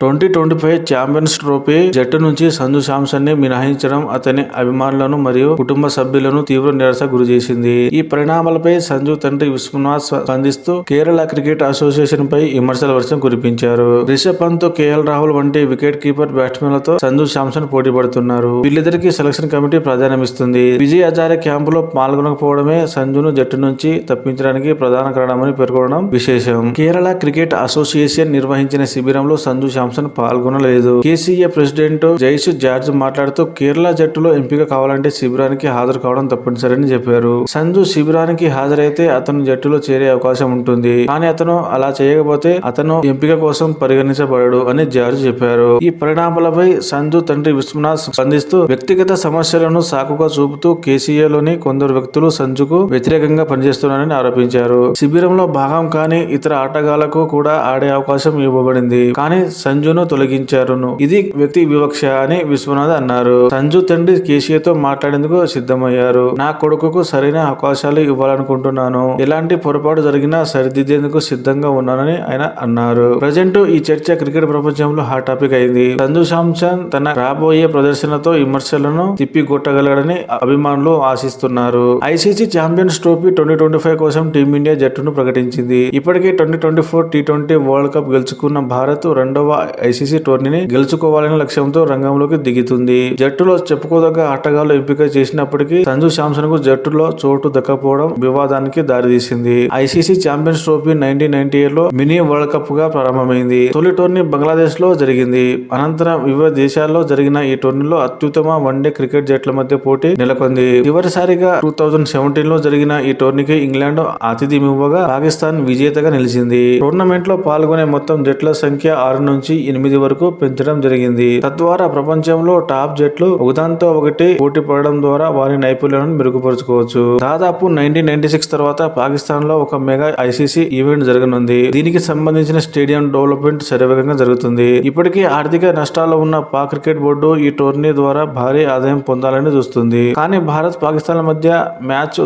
2025 champions trophy జట్టు నుంచి సంజు శాంసన్ ని మినహాయించడం అతని అభిమానులను మరియు కుటుంబ సభ్యులను తీవ్ర నిరాశ గురిచేసింది. ఈ పరిణామాలపై సంజు తండ్రి విశ్వనాథ్ స్పందిస్తూ కేరళ క్రికెట్ అసోసియేషన్ పై విమర్శల వర్షం కురిపించారు. రిషబ్ పంత్, కేఎల్ రాహుల్ వంటి వికెట్ కీపర్ బ్యాట్స్మెన్లతో సంజు శాంసన్ పోటీ పడుతున్నారు. వీళ్ళిద్దరికీ సెలక్షన్ కమిటీ ప్రాధాన్యమిస్తుంది. విజయ్ హజారే క్యాంపులో పాల్గొనకపోవడమే సంజును జట్టు నుంచి తప్పించడానికి ప్రధాన కారణమని పేర్కొనడం విశేషం. కేరళ క్రికెట్ అసోసియేషన్ నిర్వహించిన శిబిరంలో సంజు శాంసన్ పాల్గొనలేదు. కేసీఏ ప్రెసిడెంట్ జైష్ జార్జ్ మాట్లాడుతూ కేరళ జట్టులో ఎంపిక కావాలంటే శిబిరానికి హాజరు కావడం తప్పనిసరని చెప్పారు. సంజు శిబిరానికి హాజరైతే అతను జట్టులో చేరే అవకాశం ఉంటుంది. కానీ అతను అలా చేయకపోతే అతను ఎంపిక కోసం పరిగణించబడడు అని జార్జ్ చెప్పారు. ఈ పరిణామాలపై సంజు తండ్రి విశ్వనాథ్ స్పందిస్తూ వ్యక్తిగత సమస్యలను సాకుగా చూపుతూ కేసీఏలోని కొందరు వ్యక్తులు సంజుకు వ్యతిరేకంగా పనిచేస్తున్నారని ఆరోపించారు. శిబిరంలో భాగం కాని ఇతర ఆటగాళ్లకు కూడా ఆడే అవకాశం ఇవ్వబడింది. కానీ సంజును తొలగించారు. ఇది వ్యక్తి వివక్ష అని విశ్వనాథ్ అన్నారు. సంజు తండ్రి కేసీఏతో మాట్లాడేందుకు సిద్ధమయ్యారు. నా కొడుకుకు సరైన అవకాశాలు ఇవ్వాలనుకుంటున్నాను. ఎలాంటి పొరపాటు జరిగినా సరిదిద్దేందుకు సిద్ధంగా ఉన్నానని ఆయన అన్నారు. ప్రజెంట్ ఈ చర్చ క్రికెట్ ప్రపంచంలో హాట్ టాపిక్ అయింది. సంజు శాంసన్ తన రాబోయే ప్రదర్శనతో విమర్శలను తిప్పికొట్టగలడని అభిమానులు ఆశిస్తున్నారు. ఐసీసీ ఛాంపియన్స్ ట్రోఫీ 2025 కోసం టీమిండియా జట్టును ప్రకటించింది. ఇప్పటికే 2024 టీ20 వరల్డ్ కప్ గెలుచుకున్న భారత్ రెండవ ఐసీసీ టోర్నీని గెలుచుకోవాలనే లక్ష్యంతో రంగంలోకి దిగుతుంది. జట్టులో చెప్పుకోదగ్గ ఆటగాళ్లు ఎంపిక చేసినప్పటికీ సంజు శాంసన్ కు జట్టులో చోటు దక్కపోవడం వివాదానికి దారితీసింది. ఐసీసీ ఛాంపియన్స్ ట్రోఫీ 1998 లో మినీ వరల్డ్ కప్ గా ప్రారంభమైంది. తొలి టోర్నీ బంగ్లాదేశ్ లో జరిగింది. అనంతరం వివిధ దేశాల్లో జరిగిన ఈ టోర్నీలో అత్యుత్తమ వన్డే క్రికెట్ జట్ల మధ్య పోటీ నెలకొంది. చివరిసారిగా 2017 లో జరిగిన ఈ టోర్నీకి ఇంగ్లాండ్ ఆతిథ్యమివ్వగా పాకిస్తాన్ విజేతగా నిలిచింది. టోర్నమెంట్ లో పాల్గొనే మొత్తం జట్ల సంఖ్య 6 నుంచి 8 వరకు పెంచడం జరిగింది. తద్వారా ప్రపంచంలో టాప్ జట్లు ఒకదాంతో ఒకటి పోటీ పడడం ద్వారా వారి నైపుణ్యాలను మెరుగుపరుచుకోవచ్చు. దాదాపు 1996 తర్వాత పాకిస్తాన్ లో ఒక మెగా ఐసీసీ ఈవెంట్ జరగనుంది. దీనికి సంబంధించిన స్టేడియం డెవలప్మెంట్ శరవేగంగా జరుగుతుంది. ఇప్పటికీ ఆర్థిక నష్టాల్లో ఉన్న పాక్ క్రికెట్ బోర్డు ఈ టోర్నీ ద్వారా భారీ ఆదాయం పొందాలని చూస్తుంది. కానీ భారత్, పాకిస్తాన్ల మధ్య మ్యాచ్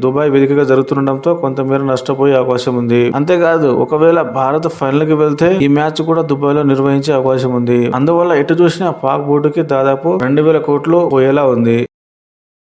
దుబాయ్ వేదికగా జరుగుతుండటంతో కొంతమేర నష్టపోయే అవకాశం ఉంది. అంతేకాదు ఒకవేళ భారత్ ఫైనల్ కి వెళ్తే ఈ మ్యాచ్ కూడా దుబాయ్ లో నిర్వహించే అవకాశం ఉంది. అందువల్ల ఎటు చూసినా పాక్ బోర్డుకి దాదాపు 2000 కోట్లు పోయేలా ఉంది.